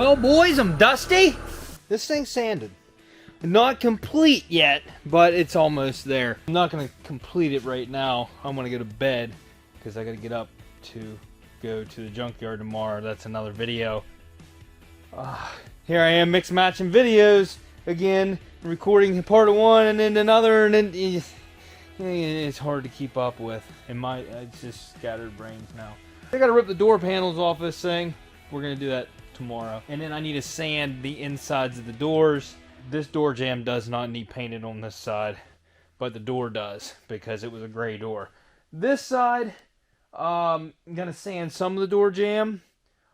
Well, boys, I'm dusty. This thing's sanded. Not complete yet, but it's almost there. I'm not going to complete it right now. I'm going to go to bed because I got to get up to go to the junkyard tomorrow. That's another video. Here I am mix matching videos again, recording part of one and then another, and then it's hard to keep up with. It's just scattered brains now. I got to rip the door panels off this thing. We're going to do that tomorrow. And then I need to sand the insides of the doors. This door jamb does not need painted on this side, but the door does because it was a gray door. This side, I'm going to sand some of the door jamb.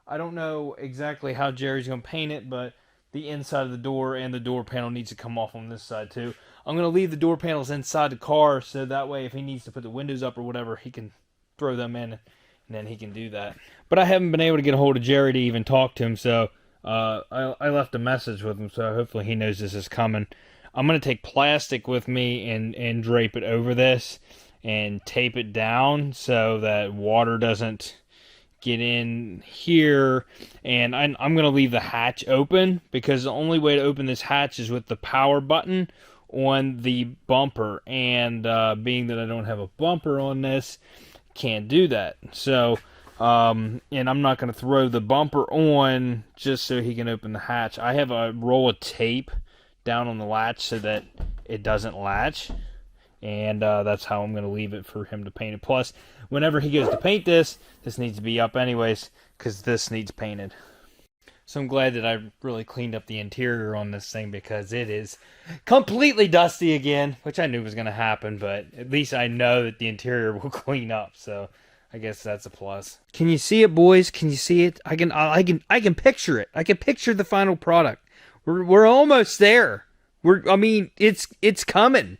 I don't know exactly how Jerry's going to paint it, but the inside of the door and the door panel needs to come off on this side too. I'm going to leave the door panels inside the car so that way if he needs to put the windows up or whatever, he can throw them in and then he can do that. But I haven't been able to get a hold of Jerry to even talk to him, so I left a message with him, so hopefully he knows this is coming. I'm going to take plastic with me and drape it over this and tape it down so that water doesn't get in here. And I'm going to leave the hatch open because the only way to open this hatch is with the power button on the bumper. And being that I don't have a bumper on this, can't do that. So and I'm not going to throw the bumper on just so he can open the hatch. I have a roll of tape down on the latch so that it doesn't latch. And that's how I'm going to leave it for him to paint it. Plus, whenever he goes to paint this needs to be up anyways because this needs painted. So I'm glad that I really cleaned up the interior on this thing because it is completely dusty again, which I knew was going to happen, but at least I know that the interior will clean up, so I guess that's a plus. Can you see it, boys? Can you see it? I can picture it. I can picture the final product. We're almost there. It's coming.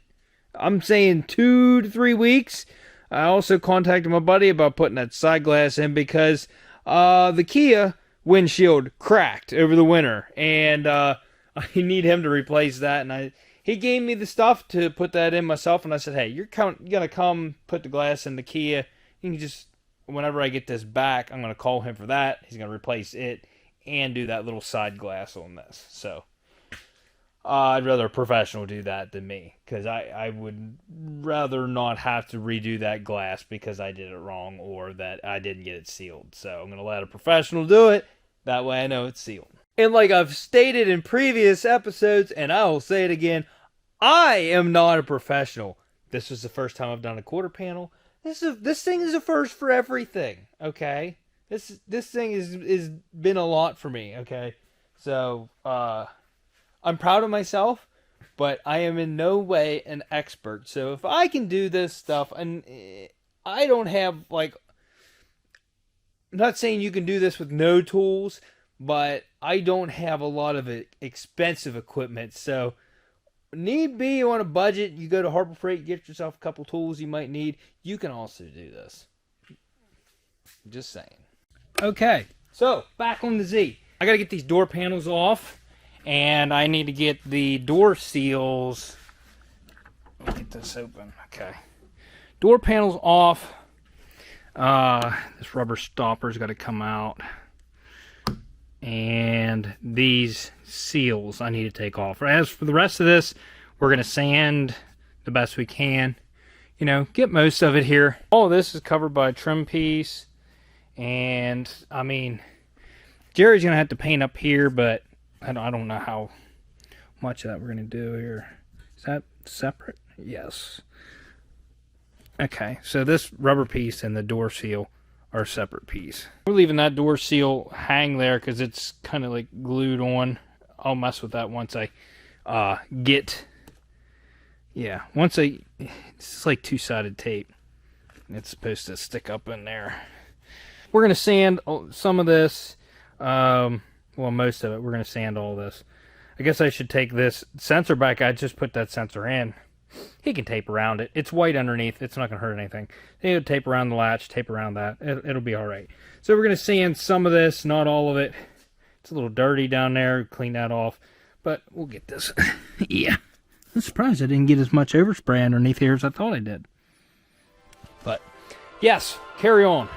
I'm saying 2 to 3 weeks. I also contacted my buddy about putting that side glass in because the Kia windshield cracked over the winter, and I need him to replace that. And he gave me the stuff to put that in myself, and I said, hey, you're gonna come put the glass in the Kia. You can just, whenever I get this back, I'm going to call him for that. He's going to replace it and do that little side glass on this. So, I'd rather a professional do that than me. Because I would rather not have to redo that glass because I did it wrong or that I didn't get it sealed. So, I'm going to let a professional do it. That way I know it's sealed. And like I've stated in previous episodes, and I will say it again, I am not a professional. This was the first time I've done a quarter panel. This thing is a first for everything, okay? This thing is been a lot for me, okay? So, I'm proud of myself, but I am in no way an expert. So if I can do this stuff, and I don't have, I'm not saying you can do this with no tools, but I don't have a lot of expensive equipment, so need be on a budget, you go to Harbor Freight, get yourself a couple tools you might need. You can also do this. Just saying. Okay, so back on the Z. I gotta get these door panels off, and I need to get the door seals. Let me get this open. Okay, door panels off. This rubber stopper's got to come out. And these seals I need to take off. As for the rest of this, we're going to sand the best we can. You know, get most of it here. All of this is covered by a trim piece. And, I mean, Jerry's going to have to paint up here, but I don't know how much of that we're going to do here. Is that separate? Yes. Okay, so this rubber piece and the door seal are a separate piece. We're leaving that door seal hang there because it's kind of like glued on. I'll mess with that once I it's like two-sided tape. It's supposed to stick up in there. We're going to sand some of this, well, most of it. We're going to sand all this. I guess I should take this sensor back. I just put that sensor in. He can tape around it. It's white underneath. It's not going to hurt anything. He'll tape around the latch, tape around that. It'll be all right. So we're going to sand some of this, not all of it. It's a little dirty down there. Clean that off. But we'll get this. Yeah. I'm surprised I didn't get as much overspray underneath here as I thought I did. But, yes, carry on.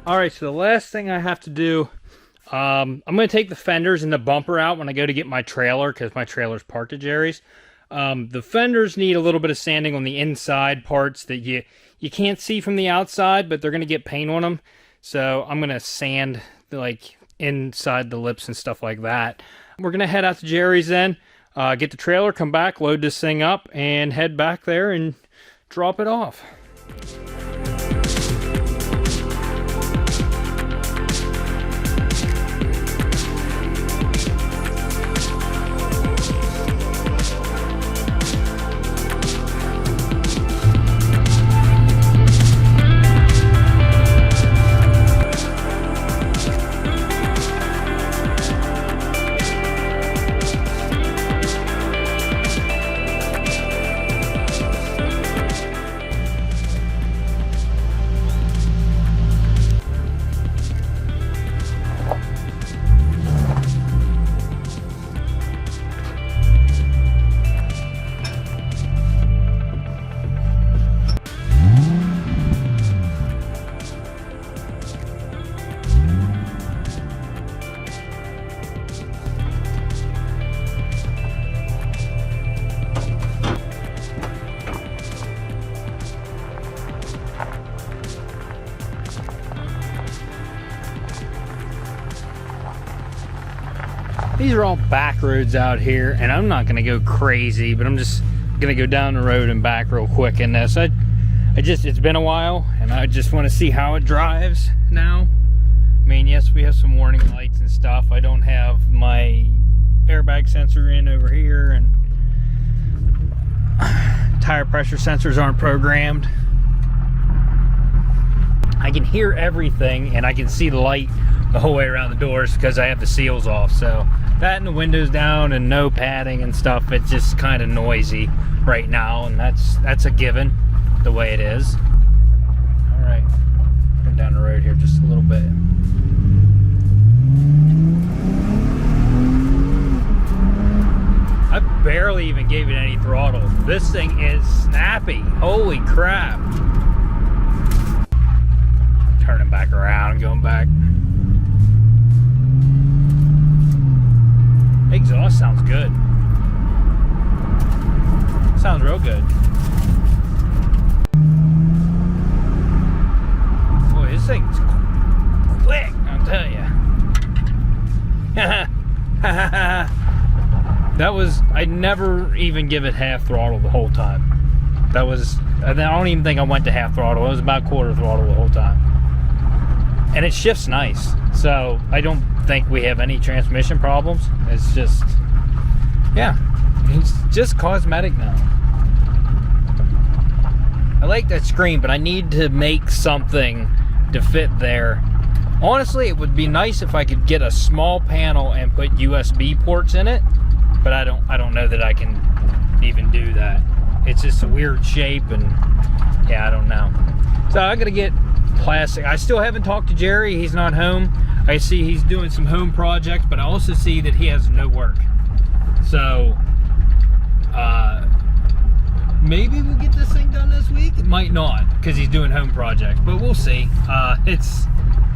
All right, so the last thing I have to do, I'm going to take the fenders and the bumper out when I go to get my trailer, because my trailer's parked at Jerry's. The fenders need a little bit of sanding on the inside parts that you can't see from the outside, but they're going to get paint on them. So I'm going to sand like inside the lips and stuff like that. We're going to head out to Jerry's then, get the trailer, come back, load this thing up, and head back there and drop it off. These are all back roads out here, and I'm not gonna go crazy, but I'm just gonna go down the road and back real quick in this. It's been a while, and I just want to see how it drives now. I mean, yes, we have some warning lights and stuff. I don't have my airbag sensor in over here, and tire pressure sensors aren't programmed. I can hear everything, and I can see the light the whole way around the doors because I have the seals off. So that and the windows down and no padding and stuff, it's just kind of noisy right now, and that's a given the way it is. All right, come down the road here just a little bit. I barely even gave it any throttle. This thing is snappy. Holy crap. Turning back around and going back. Exhaust sounds good. Sounds real good. Boy, this thing's quick, I'll tell you. I never even give it half throttle the whole time. I don't even think I went to half throttle. It was about quarter throttle the whole time. And it shifts nice. So I don't think we have any transmission problems. It's just, yeah, it's just cosmetic now. I like that screen, but I need to make something to fit there. Honestly, it would be nice if I could get a small panel and put USB ports in it, but I don't know that I can even do that. It's just a weird shape, and yeah, I don't know. So I gotta get plastic. I still haven't talked to Jerry. He's not home. I see he's doing some home projects, but I also see that he has no work. So maybe we'll get this thing done this week. It might not, because he's doing home projects, but we'll see.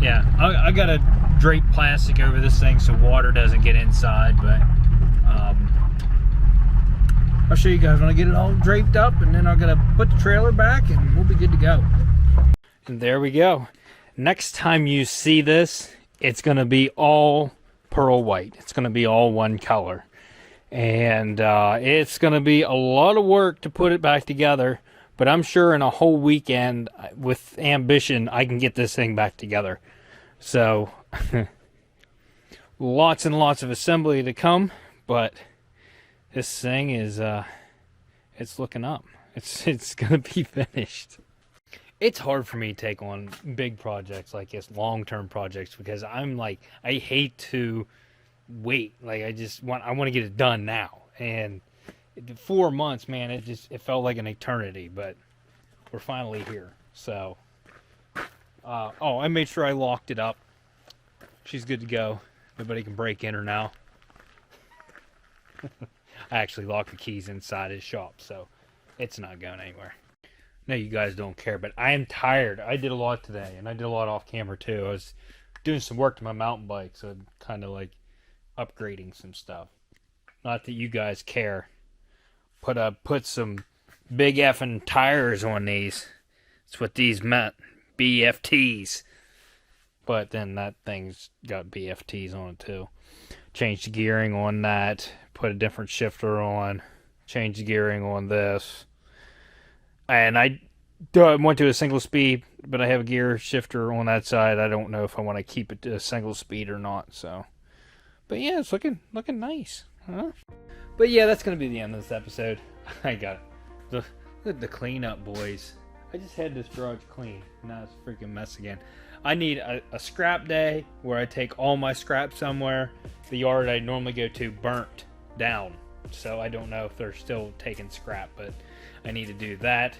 Yeah, I gotta drape plastic over this thing so water doesn't get inside, but I'll show you guys when I get it all draped up, and then I'm gonna put the trailer back and we'll be good to go. And there we go. Next time you see this, it's gonna be all pearl white. It's gonna be all one color. And it's gonna be a lot of work to put it back together, but I'm sure in a whole weekend with ambition I can get this thing back together. So lots and lots of assembly to come, but this thing is it's looking up. It's gonna be finished. It's hard for me to take on big projects like this, long-term projects, because I'm like, I hate to wait. Like I want to get it done now. And 4 months, man, it felt like an eternity, but we're finally here. So oh, I made sure I locked it up. She's good to go. Nobody can break in her now. I actually locked the keys inside his shop, so it's not going anywhere. know you guys don't care, but I am tired. I did a lot today, and I did a lot off camera too. I was doing some work to my mountain bike, so I'm kind of like upgrading some stuff. Not that you guys care. Put some big effing tires on these. That's what these meant. BFTs. But then that thing's got BFTs on it too. Changed the gearing on that. Put a different shifter on. Changed the gearing on this. And I went to a single speed, but I have a gear shifter on that side. I don't know if I want to keep it to a single speed or not. So, but yeah, it's looking nice, huh? But yeah, that's gonna be the end of this episode. I got the cleanup, boys. I just had this garage clean. Now it's a freaking mess again. I need a scrap day where I take all my scrap somewhere. The yard I normally go to burnt down, so I don't know if they're still taking scrap, but I need to do that.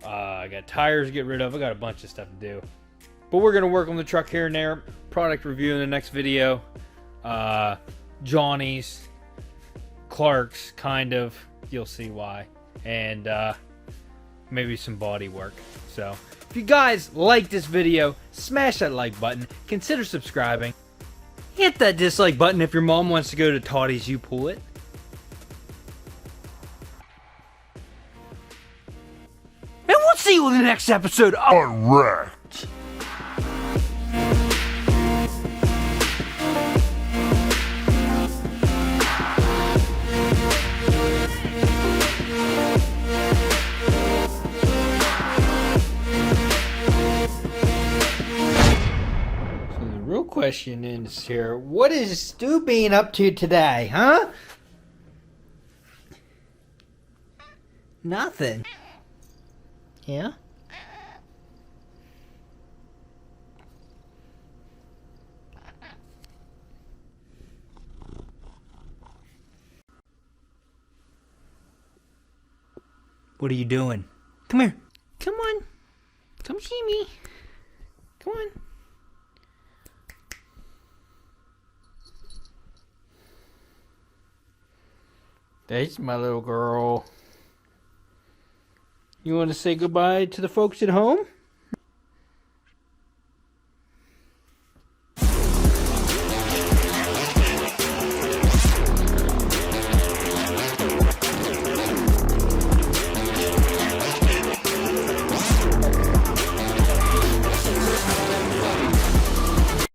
I got tires to get rid of. I got a bunch of stuff to do. But we're going to work on the truck here and there. Product review in the next video. Johnny's, Clark's, kind of. You'll see why. And maybe some body work. So, if you guys like this video, smash that like button. Consider subscribing. Hit that dislike button if your mom wants to go to Toddy's You Pull It. And we'll see you in the next episode of Correct. Real question is here. What is Stu being up to today, huh? Nothing. Yeah? What are you doing? Come here. Come on. Come see me. Come on. There's my little girl. You want to say goodbye to the folks at home?